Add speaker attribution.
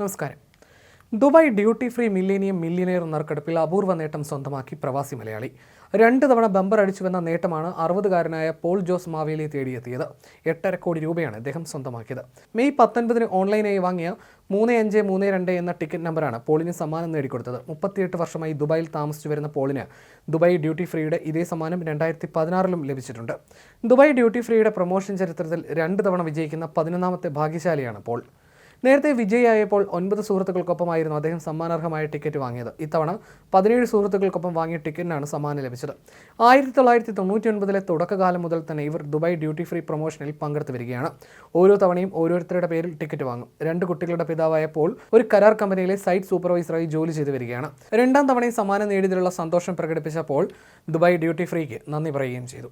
Speaker 1: നമസ്കാരം. Dubai duty free millennium millionaire നറുക്കെടുപ്പിൽ അപൂർവ നേട്ടം സ്വന്തമാക്കി പ്രവാസി മലയാളി. 2 തവണ ബമ്പർ അടിച്ചുവെന്ന നേട്ടമാണ് 60-കാരനായ പോൾ ജോസ് മാവേലിയെ തേടിയെത്തിയത്. 8.5 കോടി രൂപയാണ് അദ്ദേഹം സ്വന്തമാക്കിയത്. മെയ് 19 ഓൺലൈനായി വാങ്ങിയ 3532 എന്ന ടിക്കറ്റ് നമ്പറാണ് പോളിന് സമ്മാനം നേടിക്കൊടുത്തത്. 38 വർഷമായി ദുബായിൽ താമസിച്ചു വരുന്ന പോളിന് ദുബായ് ഡ്യൂട്ടി ഫ്രീയുടെ ഇതേ സമ്മാനം 2016 ലഭിച്ചിട്ടുണ്ട്. ദുബായ് ഡ്യൂട്ടി ഫ്രീയുടെ പ്രൊമോഷൻ ചരിത്രത്തിൽ 2 തവണ വിജയിക്കുന്ന 11ാമത്തെ ഭാഗ്യശാലിയാണ് പോൾ. നേരത്തെ വിജയിയായപ്പോൾ 9 സുഹൃത്തുക്കൾക്കൊപ്പമായിരുന്നു അദ്ദേഹം സമ്മാനാർഹമായ ടിക്കറ്റ് വാങ്ങിയത്. ഇത്തവണ 17 സുഹൃത്തുക്കൾക്കൊപ്പം വാങ്ങിയ ടിക്കറ്റിനാണ് സമ്മാനം ലഭിച്ചത്. 1999 തുടക്കകാലം മുതൽ തന്നെ ഇവർ ദുബായ് ഡ്യൂട്ടി ഫ്രീ പ്രൊമോഷനിൽ പങ്കെടുത്തു വരികയാണ്. ഓരോ തവണയും ഓരോരുത്തരുടെ പേരിൽ ടിക്കറ്റ് വാങ്ങും. 2 കുട്ടികളുടെ പിതാവായ പോൾ ഒരു കരാർ കമ്പനിയിലെ സൈറ്റ് സൂപ്പർവൈസറായി ജോലി ചെയ്തു വരികയാണ്. 2ാം തവണയും സമ്മാനം നേടിയതിലുള്ള സന്തോഷം പ്രകടിപ്പിച്ച പോൾ ദുബായ് ഡ്യൂട്ടി ഫ്രീക്ക് നന്ദി പറയുകയും ചെയ്തു.